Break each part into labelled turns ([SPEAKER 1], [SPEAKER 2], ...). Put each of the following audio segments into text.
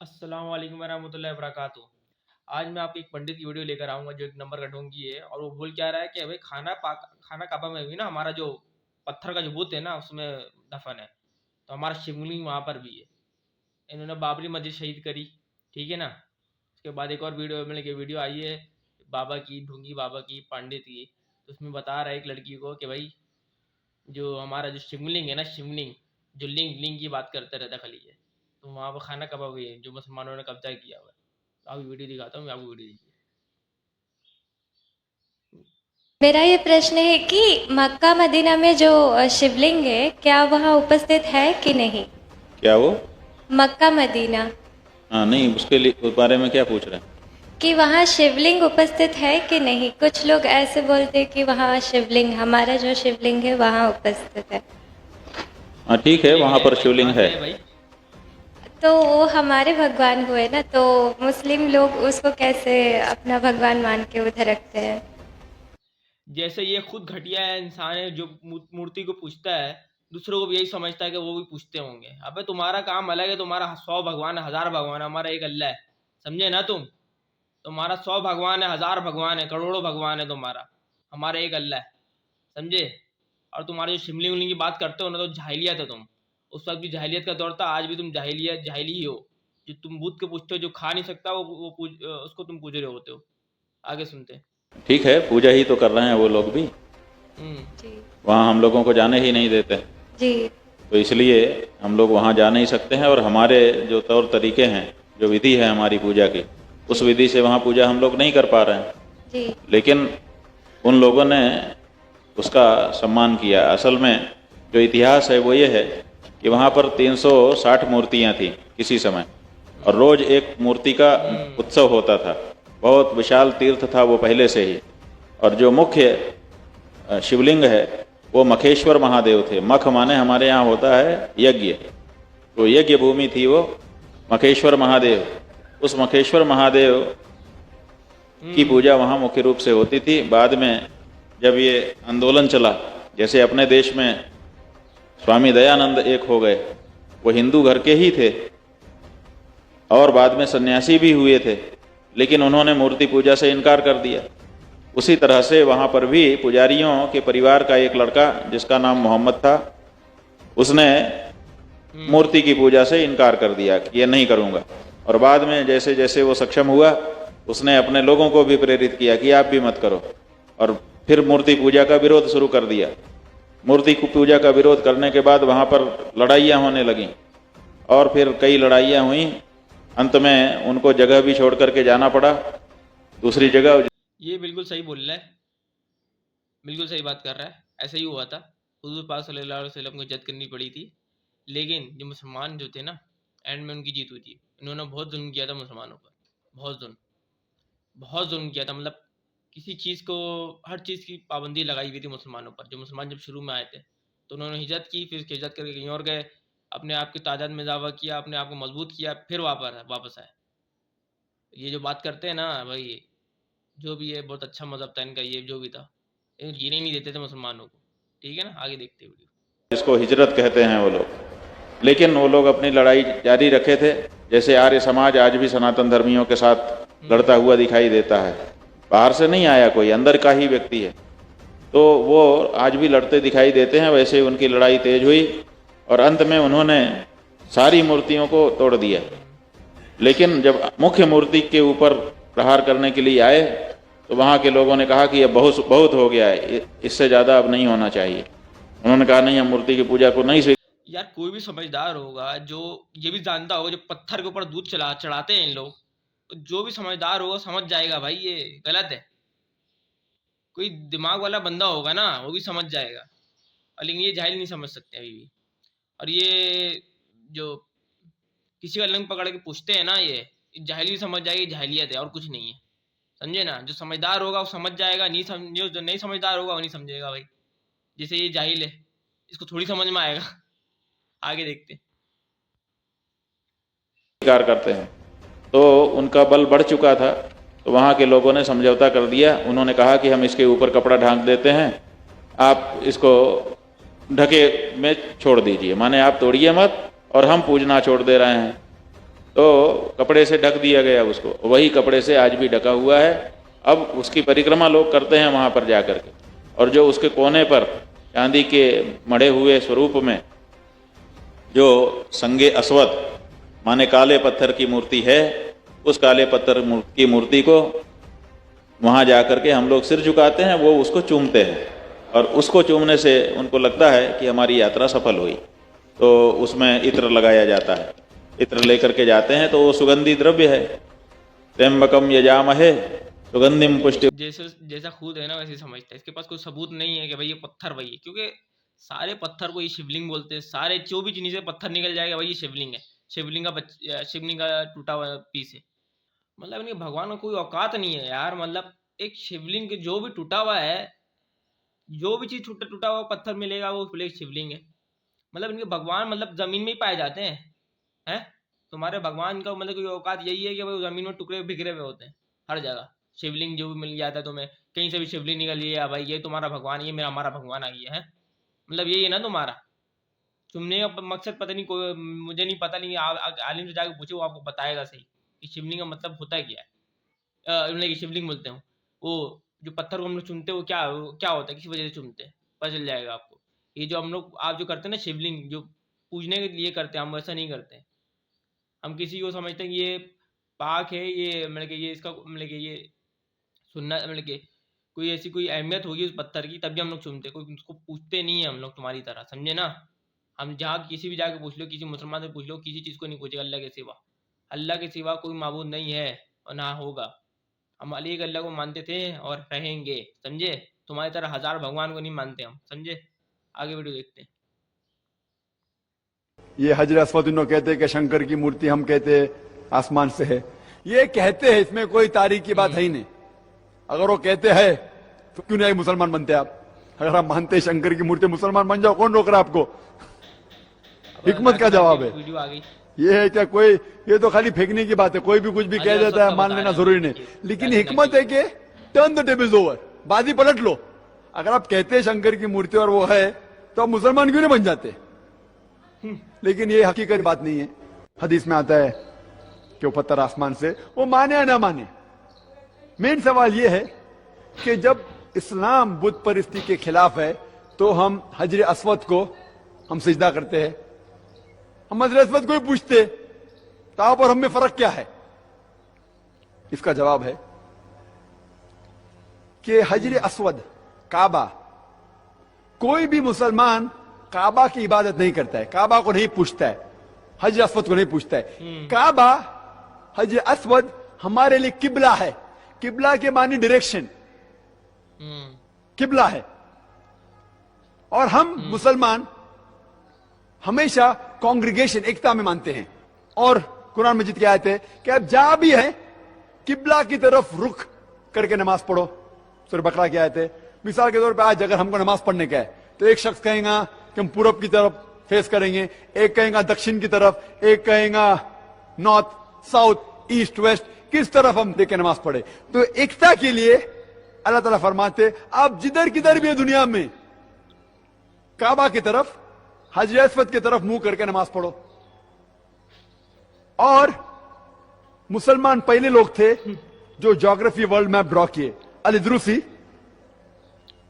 [SPEAKER 1] अस्सलाम वालेकुम रहमतुल्लाहि व बरकातुहू। आज मैं आपको एक पंडित की वीडियो लेकर आऊँगा जो एक नंबर का ढोंगी है और वो बोल क्या रहा है कि भाई खाना काबा में भी ना हमारा जो पत्थर का जो बुत है ना उसमें दफन है, तो हमारा शिवलिंग वहाँ पर भी है। इन्होंने बाबरी मस्जिद शहीद करी, ठीक है ना। उसके बाद एक और वीडियो मतलब कि वीडियो आई है बाबा की, ढोंगी बाबा की, पंडित की। तो उसमें बता रहा है एक लड़की को कि भाई जो हमारा जो शिवलिंग है ना, शिवलिंग जो लिंग लिंग की बात करते रहता खाली है, तो वहाँ पर खाना कबाब भी है जो मुसलमानों ने कब्जा किया हुआ है। तो आपको वीडियो दिखाता हूँ, मैं आपको वीडियो देखिए।
[SPEAKER 2] मेरा ये प्रश्न है कि मक्का मदीना में जो शिवलिंग है क्या वहाँ उपस्थित है कि नहीं।
[SPEAKER 3] क्या वो?
[SPEAKER 2] मक्का मदीना
[SPEAKER 3] हाँ, नहीं उसके लिए उस बारे में क्या पूछ रहे हैं?
[SPEAKER 2] कि वहाँ शिवलिंग उपस्थित है कि नहीं। कुछ लोग ऐसे बोलते हैं कि वहाँ शिवलिंग, हमारा जो शिवलिंग है वहाँ उपस्थित है।
[SPEAKER 3] हाँ ठीक है,
[SPEAKER 1] शिवलिंग
[SPEAKER 3] वहाँ
[SPEAKER 1] है
[SPEAKER 3] पर
[SPEAKER 1] भाई,
[SPEAKER 3] शिवलिंग
[SPEAKER 1] कहाँ
[SPEAKER 3] है।
[SPEAKER 1] से है भाई?
[SPEAKER 2] तो वो हमारे भगवान हुए ना, तो मुस्लिम लोग उसको कैसे अपना भगवान मान के उधर रखते हैं।
[SPEAKER 1] जैसे ये खुद घटिया है, इंसान है जो मूर्ति को पूछता है, दूसरों को भी यही समझता है कि वो भी पूछते होंगे। अबे तुम्हारा काम अलग है, तुम्हारा 100 भगवान है, 1000 भगवान है, हमारा एक अल्लाह है। समझे ना तुम? तुम्हारा 100 भगवान है, 1000 भगवान है, करोड़ों भगवान है तुम्हारा, हमारा एक अल्लाह है। समझे? और तुम्हारे जो शिमली उमली की बात करते हो ना, तो जाहिलियत है तुम। उस वक्त भी जाहिलियत का दौर था, आज भी तुम जाहिलियत जाहिली ही हो। जो तुम बुत के पूछते हो, जो खा नहीं सकता उसको तुम पूज रहे होते हो। आगे सुनते हैं।
[SPEAKER 3] ठीक है, पूजा ही तो कर रहे हैं वो लोग भी।
[SPEAKER 1] हम्म।
[SPEAKER 2] जी
[SPEAKER 3] वहाँ हम लोगों को जाने ही नहीं देते,
[SPEAKER 2] जी
[SPEAKER 3] तो इसलिए हम लोग वहाँ जा नहीं सकते हैं। और हमारे जो तौर तरीके हैं, जो विधि है हमारी पूजा की,
[SPEAKER 2] जी
[SPEAKER 3] उस विधि से वहाँ पूजा हम लोग नहीं कर पा रहे हैं।
[SPEAKER 2] जी
[SPEAKER 3] लेकिन उन लोगों ने उसका सम्मान किया। असल में जो इतिहास है वो ये है कि वहाँ पर 360 मूर्तियाँ थीं किसी समय, और
[SPEAKER 1] हम्म।
[SPEAKER 3] रोज एक मूर्ति का
[SPEAKER 1] हम्म।
[SPEAKER 3] उत्सव होता था। बहुत विशाल तीर्थ था वो पहले से ही। और जो मुख्य शिवलिंग है वो मखेश्वर महादेव थे। मख माने हमारे यहाँ होता है यज्ञ, तो यज्ञ भूमि थी वो मखेश्वर महादेव। उस मखेश्वर महादेव की
[SPEAKER 1] हम्म।
[SPEAKER 3] पूजा वहाँ मुख्य रूप से होती थी। बाद में जब ये आंदोलन चला, जैसे अपने देश में स्वामी दयानंद एक हो गए, वो हिंदू घर के ही थे और बाद में सन्यासी भी हुए थे, लेकिन उन्होंने मूर्ति पूजा से इनकार कर दिया। उसी तरह से वहाँ पर भी पुजारियों के परिवार का एक लड़का जिसका नाम मोहम्मद था, उसने
[SPEAKER 1] हम्म।
[SPEAKER 3] मूर्ति की पूजा से इनकार कर दिया कि ये नहीं करूँगा। और बाद में जैसे जैसे वो सक्षम हुआ, उसने अपने लोगों को भी प्रेरित किया कि आप भी मत करो, और फिर मूर्ति पूजा का विरोध शुरू कर दिया। मूर्ति पूजा का विरोध करने के बाद वहाँ पर लड़ाइयाँ होने लगीं, और फिर कई लड़ाइयाँ हुई। अंत में उनको जगह भी छोड़ करके जाना पड़ा दूसरी जगह।
[SPEAKER 1] ये बिल्कुल सही बोल रहा है, बिल्कुल सही बात कर रहा है। ऐसा ही हुआ था, हुजूर पाक सल्लल्लाहु अलैहि वसल्लम को इज्जत करनी पड़ी थी। लेकिन जो मुसलमान जो थे ना, एंड में उनकी जीत हुई थी। इन्होंने बहुत जुल्म किया था मुसलमानों पर, बहुत जुल्म, बहुत जुल्म किया था। मतलब किसी चीज़ को, हर चीज़ की पाबंदी लगाई हुई थी मुसलमानों पर। जो मुसलमान जब शुरू में आए थे, तो उन्होंने हिजरत की, फिर हिजरत करके कहीं और गए, अपने आप की तादाद में इजाफा किया, अपने आप को मजबूत किया, फिर वापस आए। ये जो बात करते हैं ना भाई, जो भी है बहुत अच्छा मजहब था इनका, ये जो भी था, ये जीने ही नहीं देते थे मुसलमानों को। ठीक है ना, आगे देखते हैं वीडियो।
[SPEAKER 3] जिसको हिजरत कहते हैं वो लोग, लेकिन वो लोग अपनी लड़ाई जारी रखे थे। जैसे आर्य समाज आज भी सनातन धर्मियों के साथ लड़ता हुआ दिखाई देता है। बाहर से नहीं आया कोई, अंदर का ही व्यक्ति है, तो वो आज भी लड़ते दिखाई देते हैं। वैसे उनकी लड़ाई तेज हुई और अंत में उन्होंने सारी मूर्तियों को तोड़ दिया। लेकिन जब मुख्य मूर्ति के ऊपर प्रहार करने के लिए आए, तो वहाँ के लोगों ने कहा कि यह बहुत बहुत हो गया है, इससे ज़्यादा अब नहीं होना चाहिए। उन्होंने कहा नहीं, हम मूर्ति की पूजा को नहीं स्वीकार।
[SPEAKER 1] यार कोई भी समझदार होगा जो ये भी जानता होगा, जो पत्थर के ऊपर दूध चढ़ाते हैं इन लोग, तो जो भी समझदार होगा समझ जाएगा भाई ये गलत है। कोई दिमाग वाला बंदा होगा ना, वो भी समझ जाएगा। और लेकिन ये जाहिल नहीं समझ सकते अभी भी। और ये जो किसी का लिंग पकड़ के पूछते हैं ना, ये जाहिल भी समझ जाएगी, जाहिलियत है और कुछ नहीं है। समझे ना? जो समझदार होगा वो समझ जाएगा, जो नहीं समझदार होगा वो नहीं समझेगा भाई। जैसे ये जाहिल है, इसको थोड़ी समझ में आएगा। आगे देखते हैं।
[SPEAKER 3] करते हैं, तो उनका बल बढ़ चुका था। तो वहाँ के लोगों ने समझौता कर दिया। उन्होंने कहा कि हम इसके ऊपर कपड़ा ढांक देते हैं, आप इसको ढके में छोड़ दीजिए, माने आप तोड़िए मत और हम पूजना छोड़ दे रहे हैं। तो कपड़े से ढक दिया गया उसको, वही कपड़े से आज भी ढका हुआ है। अब उसकी परिक्रमा लोग करते हैं वहाँ पर जा कर के, और जो उसके कोने पर चांदी के मढ़े हुए स्वरूप में जो संगे अस्वद माने काले पत्थर की मूर्ति है, उस काले पत्थर की मूर्ति को वहाँ जा कर के हम लोग सिर झुकाते हैं, वो उसको चूमते हैं, और उसको चूमने से उनको लगता है कि हमारी यात्रा सफल हुई। तो उसमें इत्र लगाया जाता है, इत्र लेकर के जाते हैं, तो वो सुगंधी द्रव्य है। त्र्यंबकम यजामहे सुगंधिम पुष्टि।
[SPEAKER 1] जैसा खुद है ना वैसे समझता है, इसके पास कोई सबूत नहीं है कि भाई ये पत्थर वही है, क्योंकि सारे पत्थर को ये शिवलिंग बोलते हैं। सारे जो भी चीज़ से पत्थर निकल जाएगा भाई ये शिवलिंग है। शिवलिंग का टूटा हुआ पीस है। मतलब इनके भगवान का कोई औकात नहीं है यार। मतलब एक शिवलिंग जो भी टूटा हुआ है, जो भी चीज़ टूटा हुआ पत्थर मिलेगा वो बोले शिवलिंग है। मतलब इनके भगवान मतलब जमीन में ही पाए जाते हैं। तुम्हारे भगवान का मतलब कोई औकात यही है कि भाई जमीन में टुकड़े बिखरे हुए होते हैं हर जगह। शिवलिंग जो भी मिल जाता है तुम्हें, कहीं से भी शिवलिंग निकल लिया भाई ये तुम्हारा भगवान, ये मेरा हमारा भगवान आ गया है। मतलब यही है ना तुम्हारा। तुमने मकसद पता नहीं, कोई मुझे नहीं पता, नहीं आलिम से जाकर पूछे, वो आपको बताएगा सही कि शिवलिंग का मतलब होता है क्या है। मतलब शिवलिंग बोलते हैं वो जो पत्थर को हम लोग चुनते हैं, वो क्या होता है, किसी वजह से चुनते हैं, पता चल जाएगा आपको। ये जो हम लोग आप जो करते हैं ना शिवलिंग, जो पूजने के लिए करते हैं, हम वैसा नहीं करते हैं। हम किसी को समझते हैं कि ये पाक है, ये मतलब कि ये इसका मतलब कि ये सुनना, मतलब कि कोई ऐसी कोई अहमियत होगी उस पत्थर की, तभी हम लोग चुनते, कोई उसको पूछते नहीं है हम लोग तुम्हारी तरह, समझे ना। हम जहाँ किसी भी जाके पूछ लो, किसी मुसलमान से पूछ लो, किसी चीज़ को नहीं पूछेगा अल्लाह के सिवा। अल्लाह के सिवा कोई माबूद नहीं है और ना होगा। हम एक अल्लाह को मानते थे और रहेंगे, समझे। तुम्हारी तरह हजार भगवान को नहीं मानते हम, समझे। आगे वीडियो देखते हैं।
[SPEAKER 4] ये हजर अस्वद इन्हों कहते हैं कि शंकर की मूर्ति, हम कहते हैं आसमान से है। ये कहते हैं, इसमें कोई तारीख की बात है ही नहीं। अगर वो कहते हैं तो क्यों नहीं मुसलमान बनते आप? अगर आप मानते हैं शंकर की मूर्ति, मुसलमान बन जाओ, कौन रोक रहा है आपको? हिकमत का जवाब है।
[SPEAKER 1] वीडियो आ गई।
[SPEAKER 4] ये है क्या कोई, ये तो खाली फेंकने की बात है, कोई भी कुछ भी कह देता है, मान लेना जरूरी नहीं। लेकिन हिकमत है कि टर्न द टेबल्स ओवर, बाजी पलट लो। अगर आप कहते हैं शंकर की मूर्ति और वो है, तो आप मुसलमान क्यों नहीं बन जाते? लेकिन ये हकीकत बात नहीं है। हदीस में आता है कि वो पत्थर आसमान से, वो माने या ना माने। मेन सवाल ये है कि जब इस्लाम बुत परस्ती के खिलाफ है, तो हम हजर अस्वद को हम सिजदा करते हैं। हम हजर अस्वद को ही पूछते, तो आप और हम में फर्क क्या है? इसका जवाब है कि हजर अस्वद, काबा, कोई भी मुसलमान काबा की इबादत नहीं करता है, काबा को नहीं पूछता है, हजर अस्वद को नहीं पूछता है। काबा, हजर अस्वद हमारे लिए किबला है। किबला के मानी डायरेक्शन, किबला है। और हम मुसलमान हमेशा कांग्रीगेशन, एकता में मानते हैं। और कुरान मजीद की आयत है कि आप जहां भी हैं किबला की तरफ रुख करके नमाज पढ़ो। सूरह बकरा की आयत है। मिसाल के तौर पे आज अगर हमको नमाज पढ़ने का है, तो एक शख्स कहेगा कि हम पूरब की तरफ फेस करेंगे, एक कहेगा दक्षिण की तरफ, एक कहेगा नॉर्थ, साउथ, ईस्ट, वेस्ट, किस तरफ हम देख के नमाज पढ़े। तो एकता के लिए अल्लाह ताला फरमाते आप जिधर किधर भी है दुनिया में, काबा की तरफ, हजर अस्वद की तरफ मुंह करके नमाज पढ़ो। और मुसलमान पहले लोग थे जो ज्योग्राफी वर्ल्ड मैप ड्रॉ किए। अल-इद्रूसी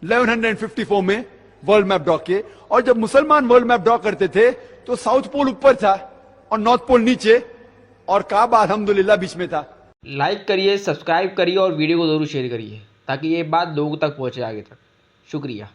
[SPEAKER 4] 1154 में वर्ल्ड मैप ड्रॉ किए। और जब मुसलमान वर्ल्ड मैप ड्रॉ करते थे, तो साउथ पोल ऊपर था और नॉर्थ पोल नीचे, और काबा अल्हम्दुलिल्लाह बीच में था।
[SPEAKER 1] लाइक करिए, सब्सक्राइब करिए और वीडियो को जरूर शेयर करिए, ताकि ये बात लोगों तक पहुंचे आगे तक। शुक्रिया।